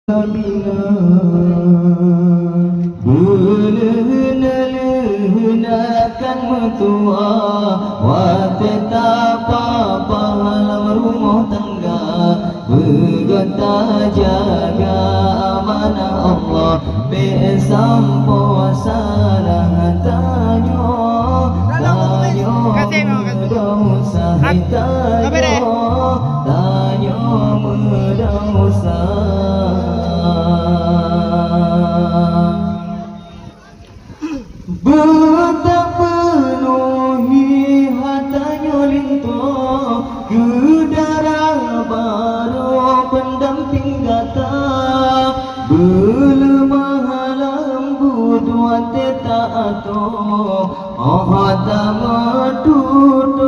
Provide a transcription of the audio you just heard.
Belehna-lehenakan metua Watetapa pahalam rumah tangga Bergata jaga amanah Allah Besampo salah tanyo Tanyo medausa Tanyo medausa Betapa penuhi hatanya lintuh Gedara baru pendamping gata Belemah lembut wate tak atuh Oh tak medut